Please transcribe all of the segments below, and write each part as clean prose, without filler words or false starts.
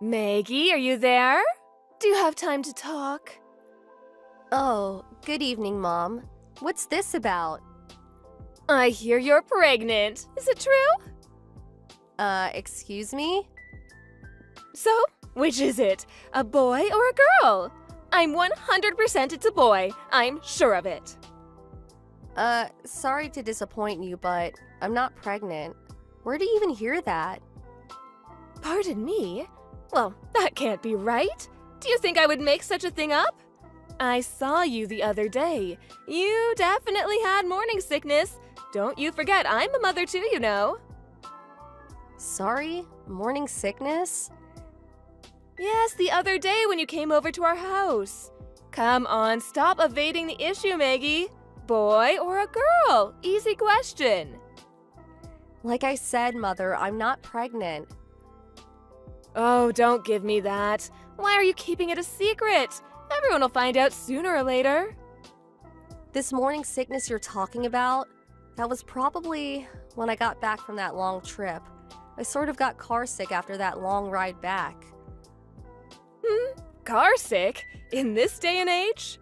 Maggie, are you there? Do you have time to talk? Oh, good evening, Mom. What's this about? I hear you're pregnant. Is it true? Excuse me? So, which is it? A boy or a girl? I'm 100% it's a boy. I'm sure of it. Sorry to disappoint you, but I'm not pregnant. Where do you even hear that? Pardon me? Well, that can't be right. Do you think I would make such a thing up? I saw you the other day. You definitely had morning sickness. Don't you forget, I'm a mother too, you know. Sorry? Morning sickness? Yes, the other day when you came over to our house. Come on, stop evading the issue, Maggie. Boy or a girl? Easy question. Like I said, Mother, I'm not pregnant. Oh, don't give me that. Why are you keeping it a secret? Everyone will find out sooner or later. This morning sickness you're talking about, that was probably when I got back from that long trip. I sort of got car sick after that long ride back. Car sick? In this day and age?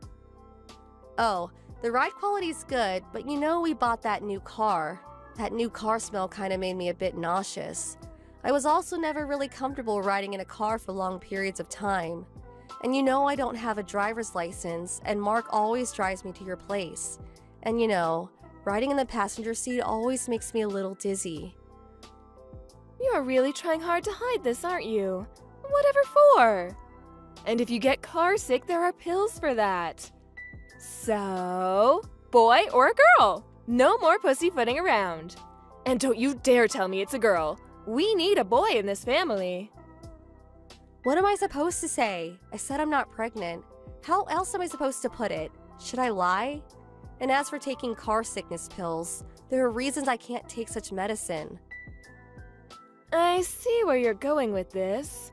Oh, the ride quality's good, but you know we bought that new car. That new car smell kind of made me a bit nauseous. I was also never really comfortable riding in a car for long periods of time. And you know I don't have a driver's license, and Mark always drives me to your place. And you know, riding in the passenger seat always makes me a little dizzy. You're really trying hard to hide this, aren't you? Whatever for? And if you get car sick, there are pills for that. So, boy or a girl? No more pussyfooting around. And don't you dare tell me it's a girl. We need a boy in this family. What am I supposed to say? I said I'm not pregnant. How else am I supposed to put it? Should I lie? And as for taking car sickness pills, there are reasons I can't take such medicine. I see where you're going with this.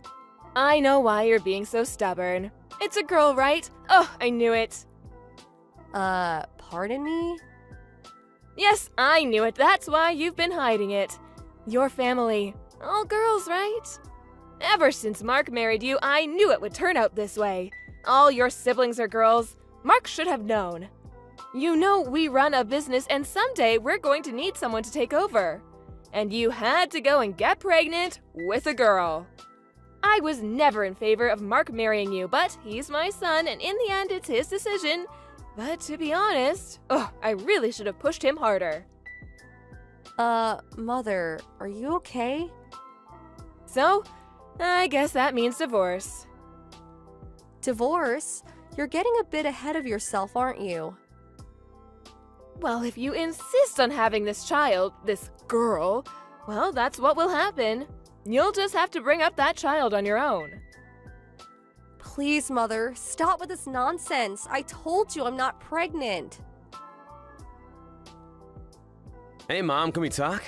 I know why you're being so stubborn. It's a girl, right? Oh, I knew it. Pardon me? Yes, I knew it. That's why you've been hiding it. Your family. All girls, right? Ever since Mark married you, I knew it would turn out this way. All your siblings are girls. Mark should have known. You know we run a business and someday we're going to need someone to take over. And you had to go and get pregnant with a girl. I was never in favor of Mark marrying you, but he's my son and in the end it's his decision. But to be honest, I really should have pushed him harder. Mother, are you okay? So, I guess that means divorce. Divorce? You're getting a bit ahead of yourself, aren't you? Well, if you insist on having this child, this girl, well, that's what will happen. You'll just have to bring up that child on your own. Please, Mother, stop with this nonsense. I told you I'm not pregnant. Hey, Mom, can we talk?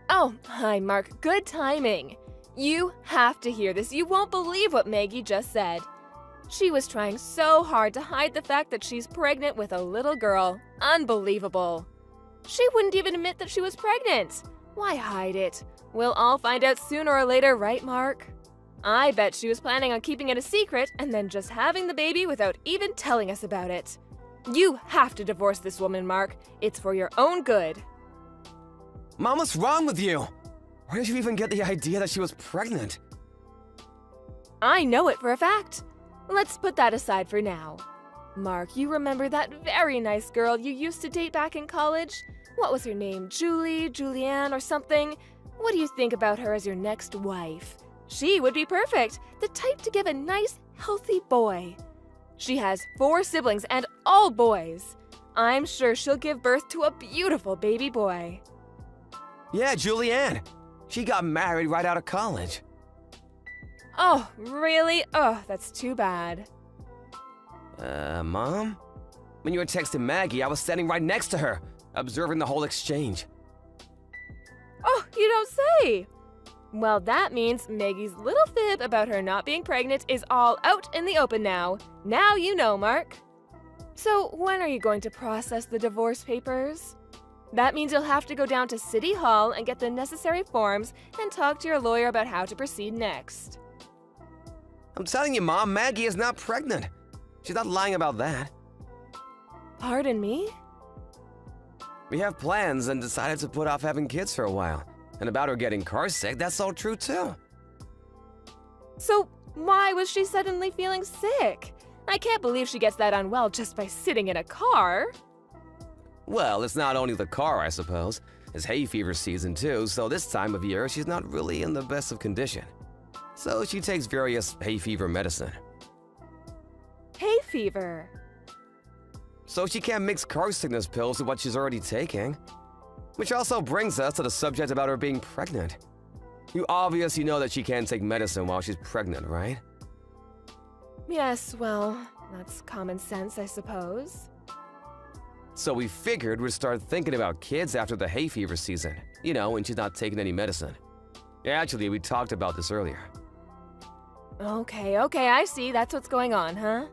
Oh, hi, Mark. Good timing. You have to hear this. You won't believe what Maggie just said. She was trying so hard to hide the fact that she's pregnant with a little girl. Unbelievable. She wouldn't even admit that she was pregnant. Why hide it? We'll all find out sooner or later, right, Mark? I bet she was planning on keeping it a secret and then just having the baby without even telling us about it. You have to divorce this woman, Mark. It's for your own good. Mom, what's wrong with you? Where did you even get the idea that she was pregnant? I know it for a fact. Let's put that aside for now. Mark, you remember that very nice girl you used to date back in college? What was her name? Julie, Julianne, or something? What do you think about her as your next wife? She would be perfect, the type to give a nice, healthy boy. She has 4 siblings and all boys. I'm sure she'll give birth to a beautiful baby boy. Yeah, Julianne. She got married right out of college. Oh, really? Oh, that's too bad. Mom? When you were texting Maggie, I was standing right next to her, observing the whole exchange. Oh, you don't say! Well, that means Maggie's little fib about her not being pregnant is all out in the open now. Now you know, Mark. So, when are you going to process the divorce papers? That means you'll have to go down to City Hall and get the necessary forms and talk to your lawyer about how to proceed next. I'm telling you, Mom, Maggie is not pregnant. She's not lying about that. Pardon me? We have plans and decided to put off having kids for a while. And about her getting car sick, that's all true too. So why was she suddenly feeling sick? I can't believe she gets that unwell just by sitting in a car. Well, it's not only the car, I suppose. It's hay fever season too, so this time of year she's not really in the best of condition. So she takes various hay fever medicine. Hay fever. So she can't mix car sickness pills with what she's already taking. Which also brings us to the subject about her being pregnant. You obviously know that she can't take medicine while she's pregnant, right? Yes, well, that's common sense, I suppose. So we figured we'd start thinking about kids after the hay fever season. You know, when she's not taking any medicine. Actually, we talked about this earlier. Okay, I see. That's what's going on, huh?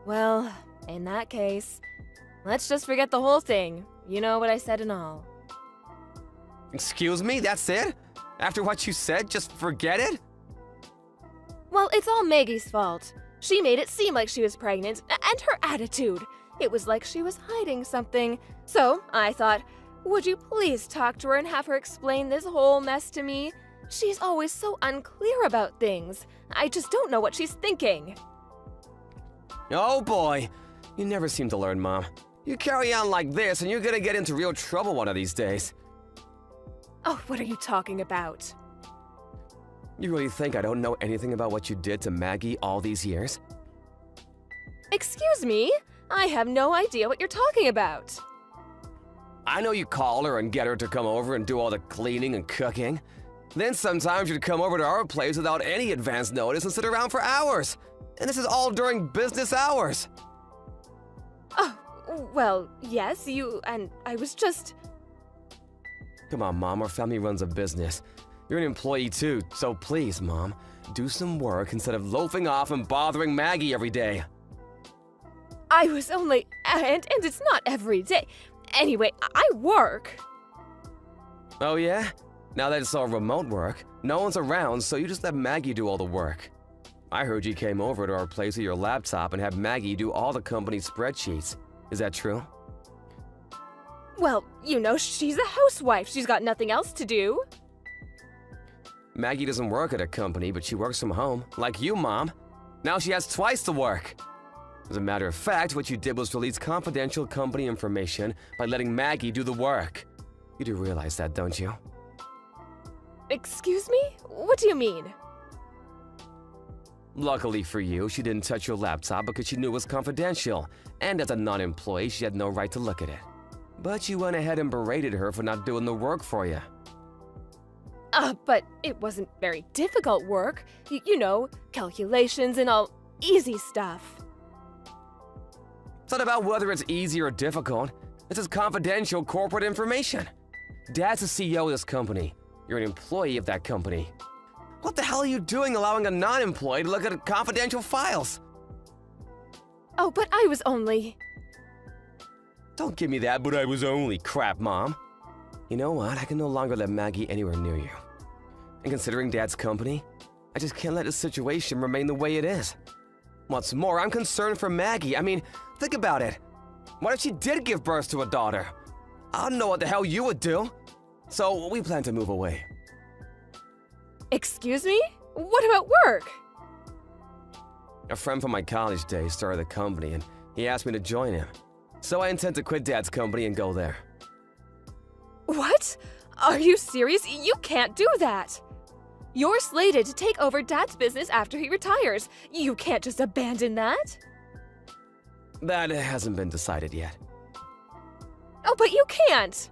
Well, in that case, let's just forget the whole thing. You know what I said and all. Excuse me, that's it? After what you said, just forget it? Well, it's all Maggie's fault. She made it seem like she was pregnant, and her attitude. It was like she was hiding something. So, I thought, would you please talk to her and have her explain this whole mess to me? She's always so unclear about things. I just don't know what she's thinking. Oh boy, you never seem to learn, Mom. You carry on like this and you're gonna get into real trouble one of these days. Oh, what are you talking about? You really think I don't know anything about what you did to Maggie all these years? Excuse me? I have no idea what you're talking about. I know you call her and get her to come over and do all the cleaning and cooking. Then sometimes you'd come over to our place without any advance notice and sit around for hours. And this is all during business hours. Oh, well, yes, and I was just... Come on, Mom, our family runs a business. You're an employee too, so please, Mom, do some work instead of loafing off and bothering Maggie every day. I was only... and it's not every day. Anyway, I work. Oh yeah? Now that it's all remote work, no one's around, so you just let Maggie do all the work. I heard you came over to our place with your laptop and had Maggie do all the company's spreadsheets. Is that true? Well, you know, she's a housewife. She's got nothing else to do. Maggie doesn't work at a company, but she works from home, like you, Mom. Now she has twice the work. As a matter of fact, what you did was release confidential company information by letting Maggie do the work. You do realize that, don't you? Excuse me? What do you mean? Luckily for you, she didn't touch your laptop because she knew it was confidential, and as a non-employee, she had no right to look at it. But you went ahead and berated her for not doing the work for you. But it wasn't very difficult work. You know, calculations and all easy stuff. It's not about whether it's easy or difficult. This is confidential corporate information. Dad's the CEO of this company. You're an employee of that company. What the hell are you doing allowing a non-employee to look at confidential files? Oh, but I was only... Don't give me that, but I was only crap, Mom. You know what? I can no longer let Maggie anywhere near you. And considering Dad's company, I just can't let this situation remain the way it is. What's more, I'm concerned for Maggie. I mean, think about it. What if she did give birth to a daughter? I don't know what the hell you would do. So we plan to move away. Excuse me? What about work? A friend from my college days started a company and he asked me to join him. So I intend to quit Dad's company and go there. What? Are you serious? You can't do that. You're slated to take over Dad's business after he retires. You can't just abandon that. That hasn't been decided yet. Oh, but you can't.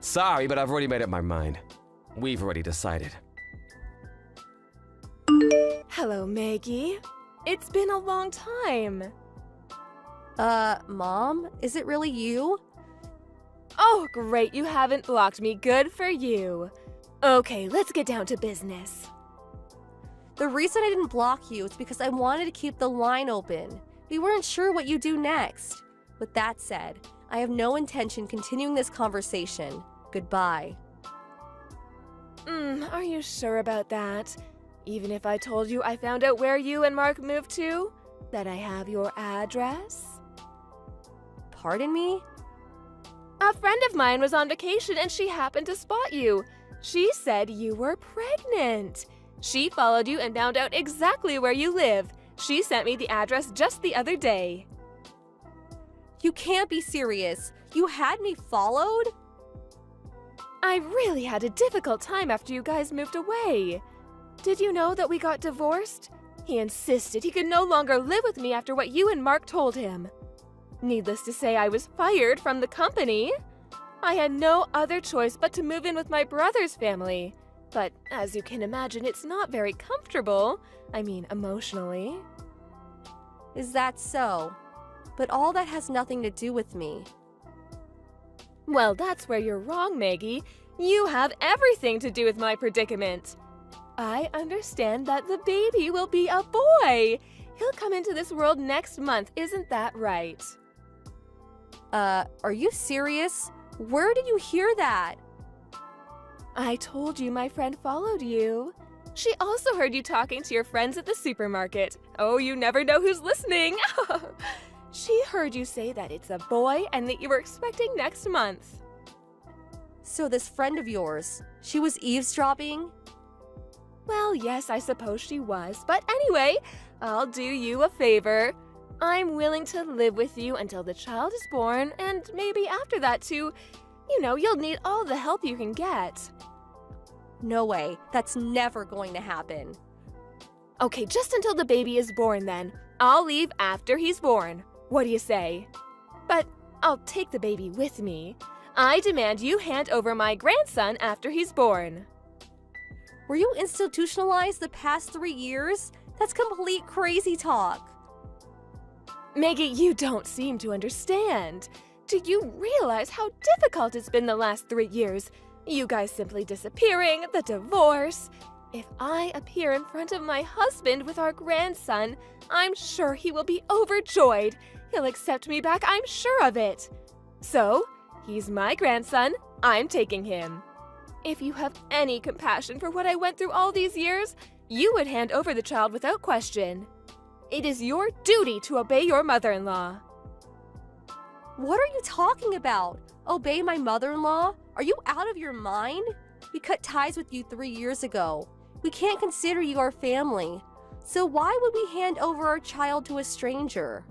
Sorry, but I've already made up my mind. We've already decided. Hello, Maggie. It's been a long time. Mom? Is it really you? Oh, great, you haven't blocked me. Good for you. Okay, let's get down to business. The reason I didn't block you is because I wanted to keep the line open. We weren't sure what you'd do next. With that said, I have no intention continuing this conversation. Goodbye. Are you sure about that? Even if I told you I found out where you and Mark moved to? That I have your address? Pardon me? A friend of mine was on vacation and she happened to spot you. She said you were pregnant. She followed you and found out exactly where you live. She sent me the address just the other day. You can't be serious. You had me followed? I really had a difficult time after you guys moved away. Did you know that we got divorced? He insisted he could no longer live with me after what you and Mark told him. Needless to say, I was fired from the company. I had no other choice but to move in with my brother's family. But as you can imagine, it's not very comfortable. I mean, emotionally. Is that so? But all that has nothing to do with me. Well, that's where you're wrong, Maggie. You have everything to do with my predicament. I understand that the baby will be a boy. He'll come into this world next month, isn't that right? Are you serious? Where did you hear that? I told you my friend followed you. She also heard you talking to your friends at the supermarket. Oh, you never know who's listening. She heard you say that it's a boy and that you were expecting next month. So this friend of yours, she was eavesdropping? Well, yes, I suppose she was. But anyway, I'll do you a favor. I'm willing to live with you until the child is born, and maybe after that too. You know, you'll need all the help you can get. No way. That's never going to happen. Okay, just until the baby is born then. I'll leave after he's born. What do you say? But I'll take the baby with me. I demand you hand over my grandson after he's born. Were you institutionalized the past 3 years? That's complete crazy talk. Maggie, you don't seem to understand. Do you realize how difficult it's been the last 3 years? You guys simply disappearing, the divorce. If I appear in front of my husband with our grandson, I'm sure he will be overjoyed. He'll accept me back, I'm sure of it. So, he's my grandson, I'm taking him. If you have any compassion for what I went through all these years, you would hand over the child without question. It is your duty to obey your mother-in-law. What are you talking about? Obey my mother-in-law? Are you out of your mind? We cut ties with you 3 years ago. We can't consider you our family. So why would we hand over our child to a stranger?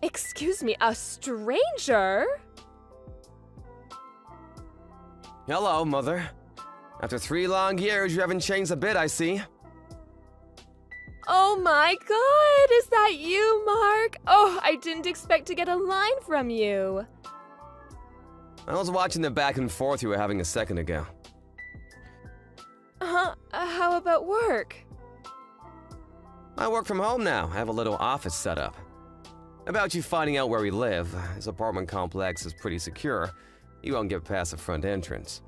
Excuse me, a stranger? Hello, Mother. After 3 long years, you haven't changed a bit, I see. Oh my God, is that you, Mark? Oh, I didn't expect to get a line from you. I was watching the back and forth you were having a second ago. How about work? I work from home now. I have a little office set up. About you finding out where we live, his apartment complex is pretty secure. You won't get past the front entrance.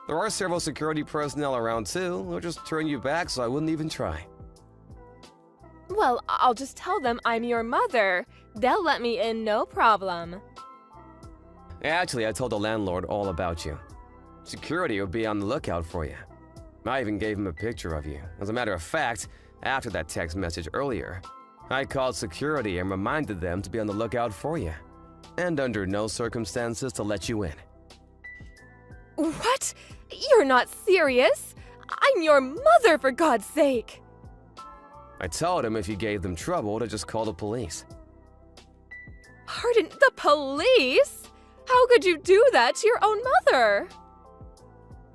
There are several security personnel around too. They'll just turn you back, so I wouldn't even try. Well, I'll just tell them I'm your mother. They'll let me in, no problem. Actually, I told the landlord all about you. Security will be on the lookout for you. I even gave him a picture of you. As a matter of fact, after that text message earlier, I called security and reminded them to be on the lookout for you, and under no circumstances to let you in. What? You're not serious? I'm your mother, for God's sake! I told him if you gave them trouble to just call the police. Pardon, the police? How could you do that to your own mother?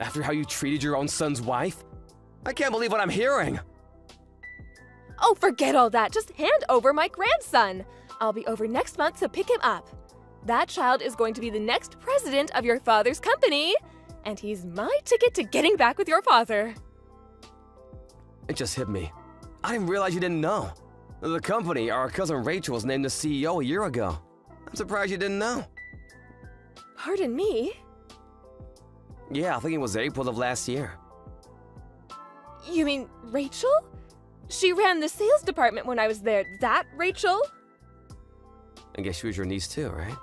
After how you treated your own son's wife? I can't believe what I'm hearing! Oh, forget all that. Just hand over my grandson. I'll be over next month to pick him up. That child is going to be the next president of your father's company, and he's my ticket to getting back with your father. It just hit me. I didn't realize you didn't know. The company, our cousin Rachel, was named the CEO a year ago. I'm surprised you didn't know. Pardon me? Yeah, I think it was April of last year. You mean Rachel? She ran the sales department when I was there. That Rachel? I guess she was your niece too, right?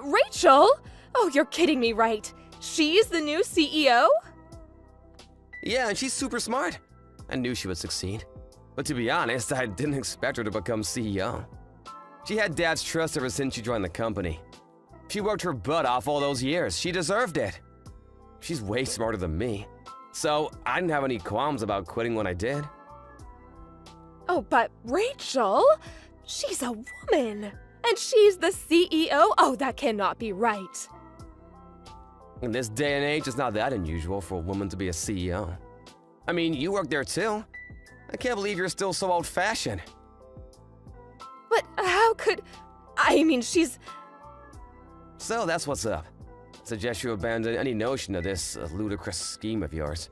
Rachel? Oh, you're kidding me, right? She's the new CEO? Yeah, and she's super smart. I knew she would succeed. But to be honest, I didn't expect her to become CEO. She had Dad's trust ever since she joined the company. She worked her butt off all those years. She deserved it. She's way smarter than me. So I didn't have any qualms about quitting when I did. Oh, but Rachel, she's a woman. And she's the CEO? Oh, that cannot be right. In this day and age, it's not that unusual for a woman to be a CEO. I mean, you work there too. I can't believe you're still so old-fashioned. But how could... I mean, she's... So that's what's up. Suggest you abandon any notion of this ludicrous scheme of yours.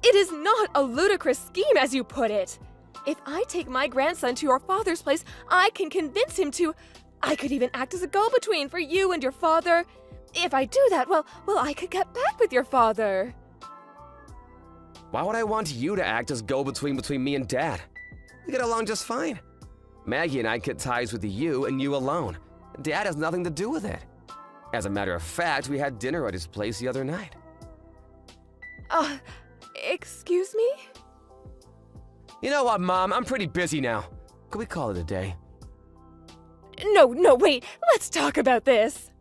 It is not a ludicrous scheme, as you put it. If I take my grandson to your father's place, I can convince him to... I could even act as a go-between for you and your father. If I do that, well, I could get back with your father. Why would I want you to act as go-between between me and Dad? We get along just fine. Maggie and I cut ties with you and you alone. Dad has nothing to do with it. As a matter of fact, we had dinner at his place the other night. Excuse me? You know what, Mom? I'm pretty busy now. Could we call it a day? No, wait. Let's talk about this.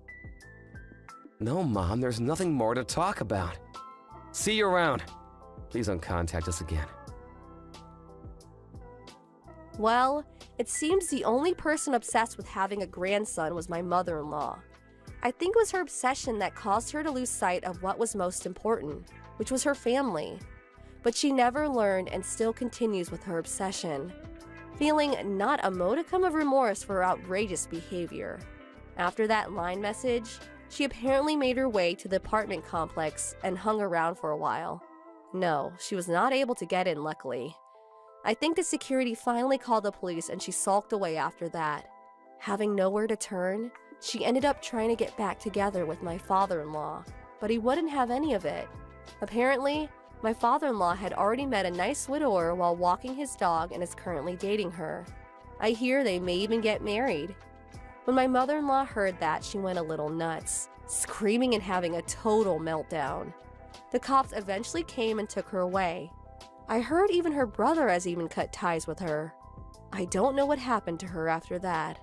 No, Mom, there's nothing more to talk about. See you around. Please don't contact us again. Well, it seems the only person obsessed with having a grandson was my mother-in-law. I think it was her obsession that caused her to lose sight of what was most important, which was her family. But she never learned and still continues with her obsession, feeling not a modicum of remorse for her outrageous behavior. After that line message, she apparently made her way to the apartment complex and hung around for a while. No, she was not able to get in, luckily. I think the security finally called the police and she sulked away after that. Having nowhere to turn, she ended up trying to get back together with my father-in-law, but he wouldn't have any of it. Apparently, my father-in-law had already met a nice widower while walking his dog and is currently dating her. I hear they may even get married. When my mother-in-law heard that, she went a little nuts, screaming and having a total meltdown. The cops eventually came and took her away. I heard even her brother has even cut ties with her. I don't know what happened to her after that.